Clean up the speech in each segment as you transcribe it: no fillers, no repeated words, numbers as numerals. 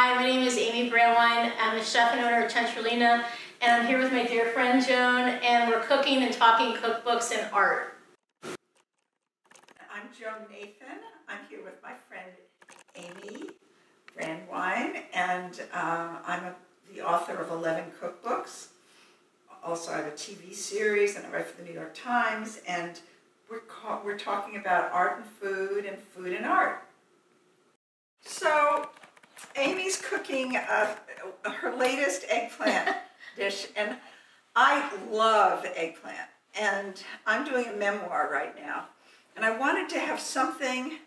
Hi, my name is Amy Brandwein. I'm the chef and owner of Centrolina, and I'm here with my dear friend Joan, and we're cooking and talking cookbooks and art. I'm Joan Nathan. I'm here with my friend Amy Brandwein, and I'm the author of 11 cookbooks. Also, I have a TV series, and I write for the New York Times, and we're talking about art and food and art. So, Amy's cooking her latest eggplant dish, and I love eggplant, and I'm doing a memoir right now, and I wanted to have something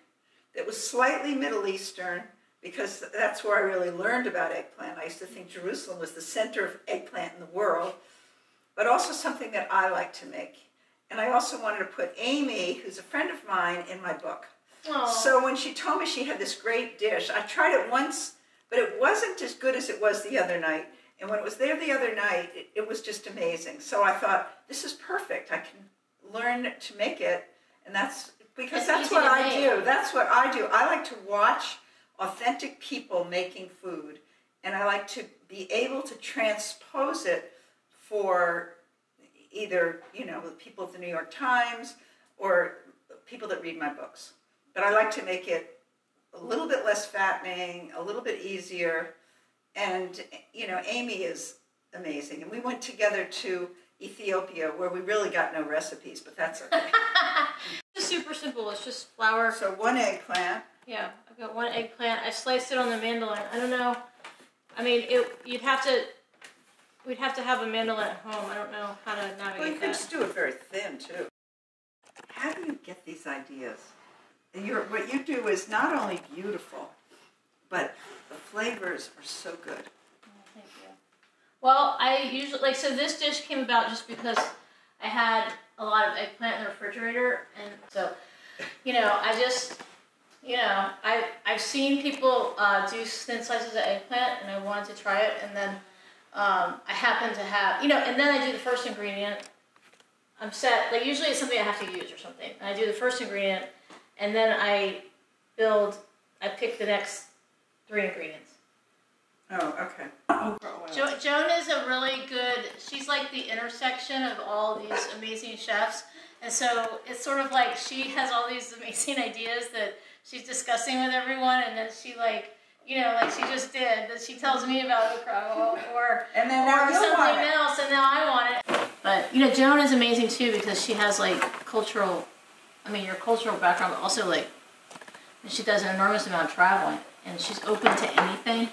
that was slightly Middle Eastern, because that's where I really learned about eggplant. I used to think Jerusalem was the center of eggplant in the world, but also something that I like to make. And I also wanted to put Amy, who's a friend of mine, in my book. Aww. So when she told me she had this great dish, I tried it once, but it wasn't as good as it was the other night. And when it was there the other night, it was just amazing. So I thought, this is perfect. I can learn to make it. And that's because that's what I do. That's what I do. I like to watch authentic people making food. And I like to be able to transpose it for either, the people of the New York Times or people that read my books. But I like to make it a little bit less fattening, a little bit easier. And, Amy is amazing. And we went together to Ethiopia where we really got no recipes, but that's okay. It's super simple. It's just flour. So one eggplant. Yeah, I've got one eggplant. I sliced it on the mandolin. I don't know. I mean, we'd have to have a mandolin at home. I don't know how to navigate that. Well, you can just do it very thin, too. How do you get these ideas? What you do is not only beautiful, but the flavors are so good. Oh, thank you. Well, I usually, so this dish came about just because I had a lot of eggplant in the refrigerator, and so, I've seen people do thin slices of eggplant, and I wanted to try it, and then I happen to have, and then I do the first ingredient. I'm set, usually it's something I have to use or something. And I do the first ingredient, and then I pick the next 3 ingredients. Oh, okay. Joan is a really good, she's like the intersection of all these amazing chefs. And so it's sort of like she has all these amazing ideas that she's discussing with everyone, and then she she just did, that she tells me about okra or something else, and now I want it. But, Joan is amazing too, because she has your cultural background, but also and she does an enormous amount of traveling, and she's open to anything.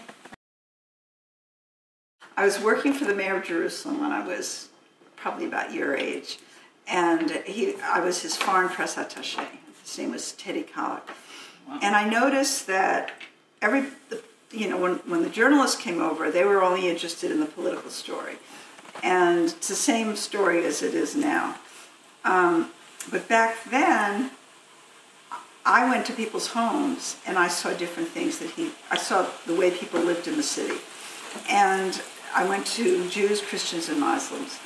I was working for the mayor of Jerusalem when I was probably about your age, and I was his foreign press attaché. His name was Teddy Collett. Wow. And I noticed that when the journalists came over, they were only interested in the political story. And it's the same story as it is now. But back then, I went to people's homes and I saw different things I saw the way people lived in the city. And I went to Jews, Christians, and Muslims.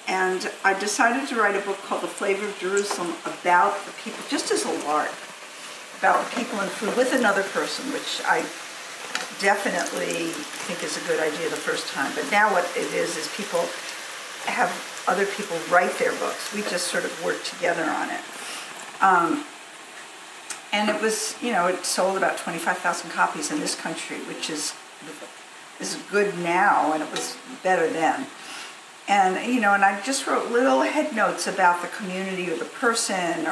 And I decided to write a book called The Flavor of Jerusalem about the people, just as a lark, about people and food with another person, which I definitely think is a good idea the first time. But now what it is people have other people write their books. We just sort of work together on it. And it was, it sold about 25,000 copies in this country, which is good now, and it was better then. And, and I just wrote little head notes about the community or the person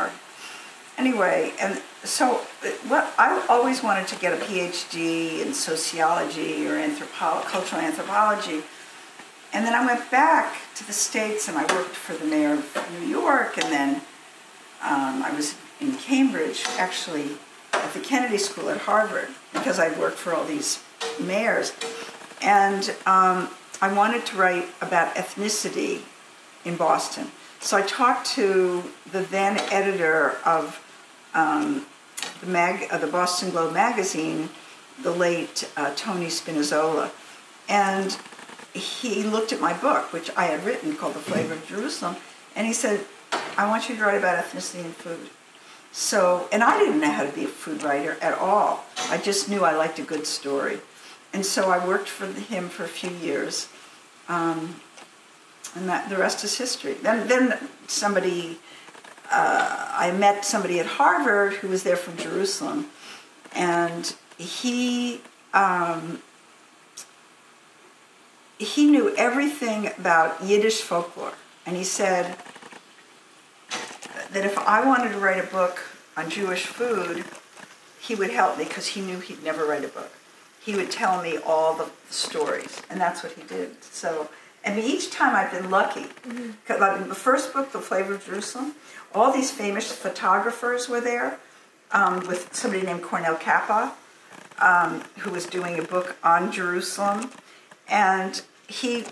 anyway. And so I always wanted to get a PhD in sociology or cultural anthropology. And then I went back to the States and I worked for the mayor of New York, and then I was in Cambridge, actually, at the Kennedy School at Harvard, because I'd worked for all these mayors. And I wanted to write about ethnicity in Boston. So I talked to the then editor of the Boston Globe magazine, the late Tony Spinazzola. And he looked at my book, which I had written, called The Flavor of Jerusalem, and he said, I want you to write about ethnicity and food. So, and I didn't know how to be a food writer at all. I just knew I liked a good story. and so I worked for him for a few years, and the rest is history. Then somebody, I met somebody at Harvard who was there from Jerusalem, and he knew everything about Yiddish folklore, and he said that if I wanted to write a book on Jewish food, he would help me because he knew he'd never write a book. He would tell me all the stories, and that's what he did. So, I mean, each time I've been lucky. Like in the first book, The Flavor of Jerusalem, all these famous photographers were there, with somebody named Cornel Kappa, who was doing a book on Jerusalem. And he,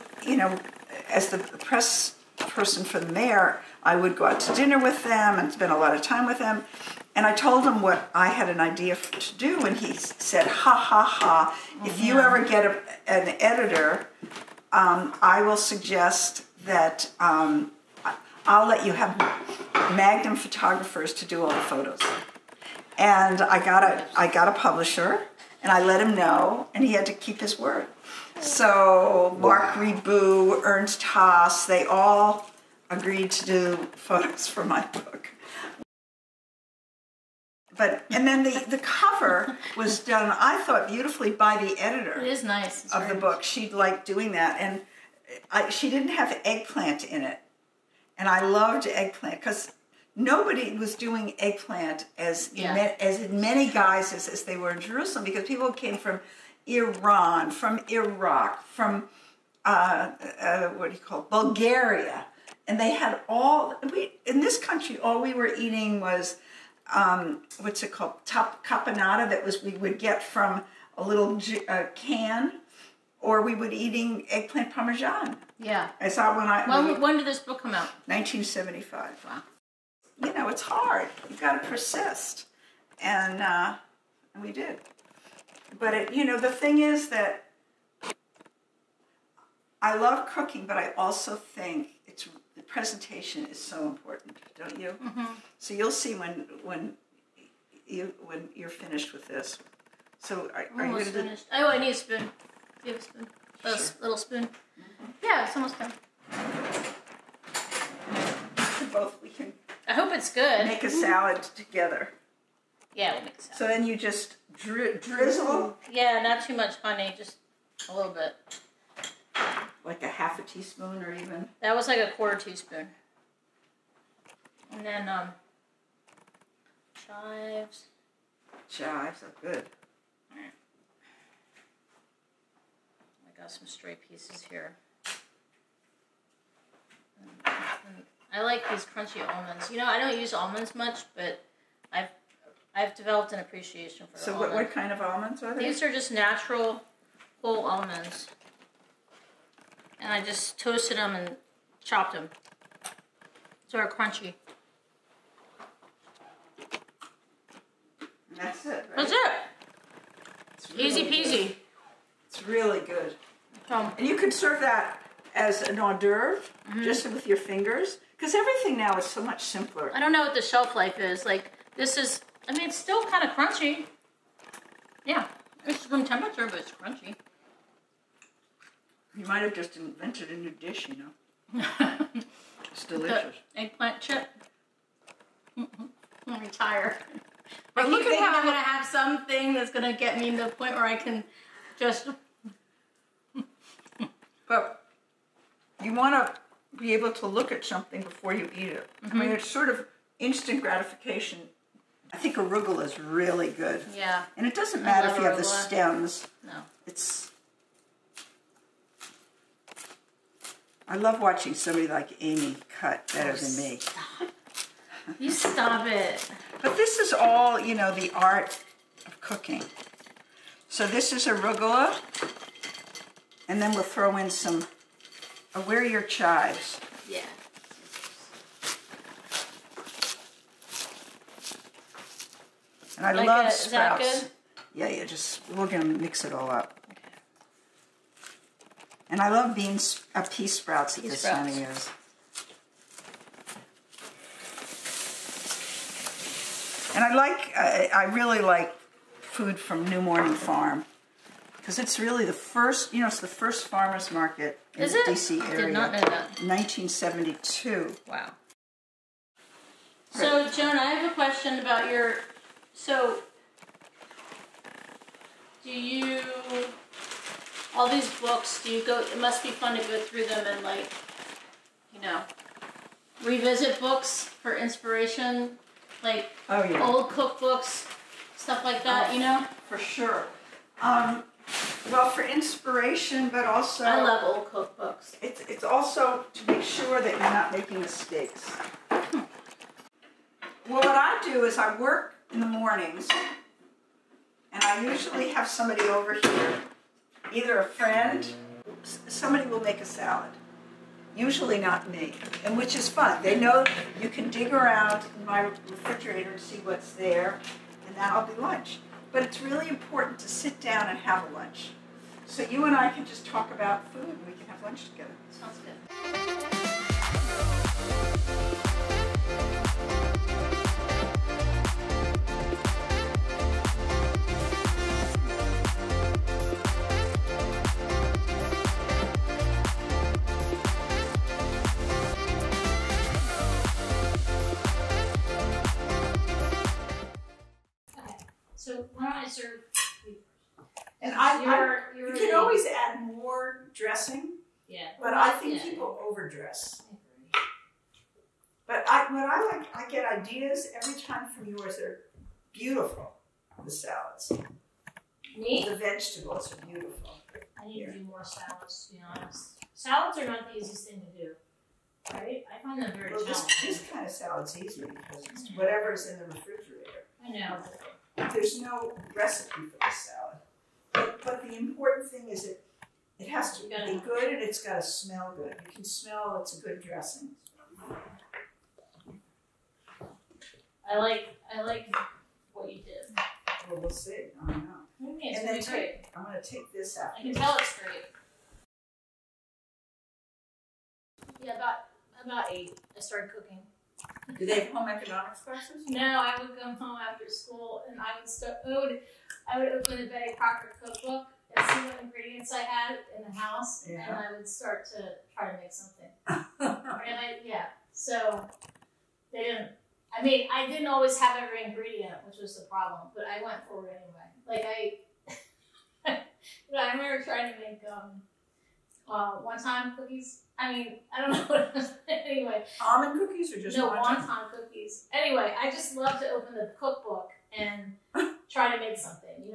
as the press person for the mayor, I would go out to dinner with them and spend a lot of time with them. And I told him what I had an idea to do, and he said, ha, ha, ha, if you ever get an editor, I will suggest that I'll let you have Magnum photographers to do all the photos. And I got a publisher, and I let him know, and he had to keep his word. So Mark Reboux, Ernst Haas, they all agreed to do photos for my book. And then the cover was done, I thought, beautifully by the editor. It is nice. It's of the book. She liked doing that, and she didn't have eggplant in it, and I loved eggplant because nobody was doing eggplant as many guys as they were in Jerusalem, because people came from Iran, from Iraq, from Bulgaria, and they had in this country all we were eating was what's it called, caponata, we would get from a little can, or we would eating eggplant parmesan. Yeah. I saw when did this book come out? 1975. Wow. It's hard. You've got to persist, and we did. But the thing is that I love cooking, but I also think the presentation is so important, don't you? Mm-hmm. So you'll see when you're finished with this. So are you almost finished? Oh, I need a spoon. Do you have a spoon? Sure. Little spoon. Mm-hmm. Yeah, it's almost done. We can. I hope it's good. Make a salad together. Yeah, we'll make a salad. So then you just drizzle. Yeah, not too much honey, just a little bit. Like a half a teaspoon, or even. That was like a quarter teaspoon. And then chives. Chives are good. Alright. I got some stray pieces here. And I like these crunchy almonds. I don't use almonds much, but I've developed an appreciation for So almonds. what kind of almonds are they? These are just natural whole almonds. And I just toasted them and chopped them. So they're crunchy. And that's it, right? That's it. It's really Easy peasy. Good. It's really good. And you could serve that as an hors d'oeuvre, just with your fingers. Because everything now is so much simpler. I don't know what the shelf life is. Like, this is, it's still kind of crunchy. Yeah. It's room temperature, but it's crunchy. You might have just invented a new dish, It's delicious. The eggplant chip. I'm retired. But look at how I'm going to have something that's going to get me to the point where I can just... But you want to be able to look at something before you eat it. Mm-hmm. It's sort of instant gratification. I think arugula is really good. Yeah. And it doesn't matter if you have the stems. No. I love watching somebody like Amy cut better than me. Stop. You stop it. But this is all, the art of cooking. So this is arugula. And then we'll throw in some, where are your chives? Yeah. And I love sprouts. Is that good? Yeah, we're going to mix it all up. Okay. And I love pea sprouts at this time of year. And I really like food from New Morning Farm. because it's really the first, it's the first farmers market in the DC area. I did not know that. 1972. Wow. So, Joan, I have a question about do you, all these books, it must be fun to go through them and revisit books for inspiration, like old cookbooks, stuff like that, For sure. Well, for inspiration, but also... I love old cookbooks. It's also to make sure that you're not making mistakes. Well, what I do is I work in the mornings, and I usually have somebody over here, either a friend, somebody will make a salad. Usually not me, and which is fun. They know you can dig around in my refrigerator to see what's there, and that'll be lunch. But it's really important to sit down and have a lunch. So you and I can just talk about food, and we can have lunch together. Sounds good. So why don't I serve you first? And you can always add more dressing. Yeah. But I think people overdress. But I get ideas every time from yours. They're beautiful. The salads. Me? The vegetables are beautiful. I need to do more salads, to be honest. Salads are not the easiest thing to do, right? I find them very challenging. This kind of salad's easy because it's whatever's in the refrigerator. I know. There's no recipe for this salad. But the important thing is it has to be good and it's got to smell good. You can smell it's a good dressing. I like what you did. Well, we'll see. I don't know. Okay, it's going to be great. I'm going to take this out. I can tell it's great. Yeah, about 8, I started cooking. Do they have home economics classes? No, I would come home after school and I would open the Betty Crocker cookbook and see what ingredients I had in the house, and I would start to try to make something. So they didn't. I mean, I didn't always have every ingredient, which was the problem, but I went for it anyway. I remember trying to make wonton cookies. I mean, I don't know what it was. Anyway. Almond cookies or just wonton cookies. Anyway, I just love to open the cookbook and try to make something,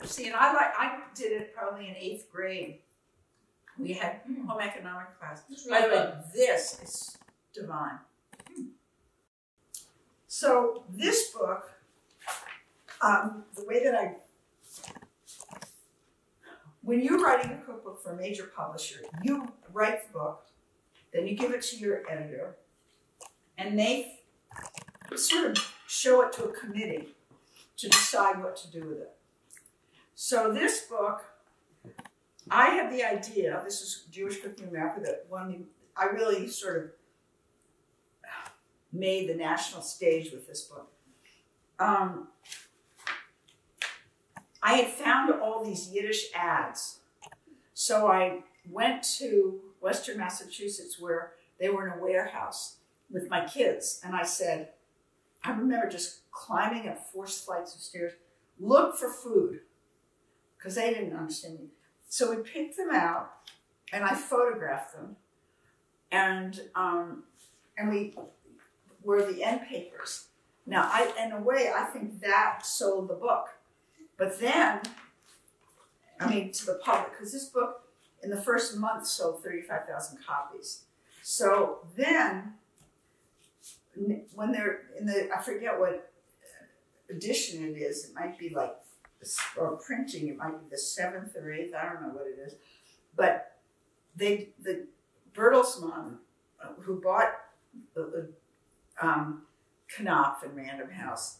See, and I did it probably in 8th grade. We had home economic class. By the way, this is divine. So this book, the way that when you're writing a cookbook for a major publisher, you write the book, then you give it to your editor, and they sort of show it to a committee to decide what to do with it. So this book, I had the idea, this is Jewish Cooking America, that I really sort of made the national stage with this book. I had found all these Yiddish ads. So I went to Western Massachusetts where they were in a warehouse with my kids. And I remember just climbing up 4 flights of stairs, look for food, because they didn't understand me. So we picked them out and I photographed them. And we were the end papers. Now, in a way, I think that sold the book. But then, to the public, because this book in the first month sold 35,000 copies. So then, when they're in I forget what edition it is, it might be or printing, it might be the 7th or 8th, I don't know what it is. But the Bertelsmann, who bought Knopf and Random House,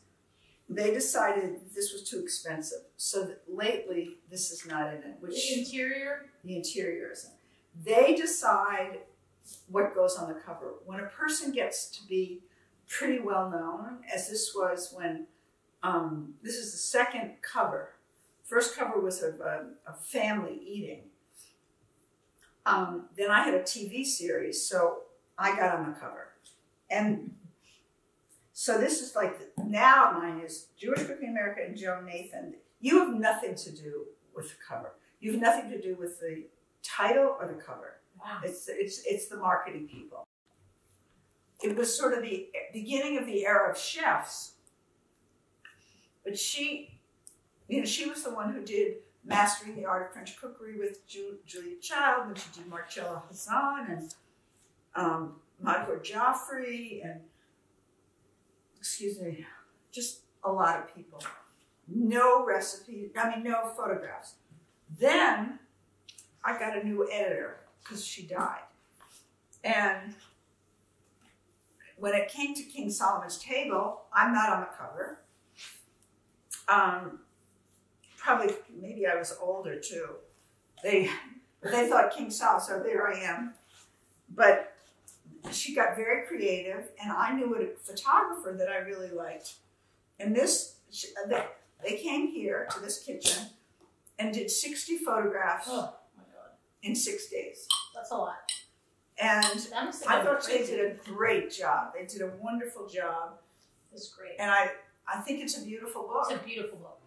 they decided this was too expensive. So lately, this is not in it. The interior? The interior isn't. They decide what goes on the cover. When a person gets to be pretty well known, as this was when, this is the second cover First cover was a family eating. Then I had a TV series, so I got on the cover. And so this is like, now mine is Jewish Cooking America and Joan Nathan. You have nothing to do with the cover. You have nothing to do with the title or the cover. Wow. It's the marketing people. It was sort of the beginning of the era of chefs. But she was the one who did Mastering the Art of French Cookery with Julia Child, and she did Marcella Hassan and Michael Joffrey, and just a lot of people. No recipe, no photographs. Then I got a new editor because she died. And when it came to King Solomon's Table, I'm not on the cover. Probably, maybe I was older too. They thought King Sol, so there I am. But she got very creative, and I knew a photographer that I really liked. And they came here to this kitchen and did 60 photographs in 6 days. That's a lot. And I thought they did a great job. They did a wonderful job. It's great. And I think it's a beautiful book. It's a beautiful book.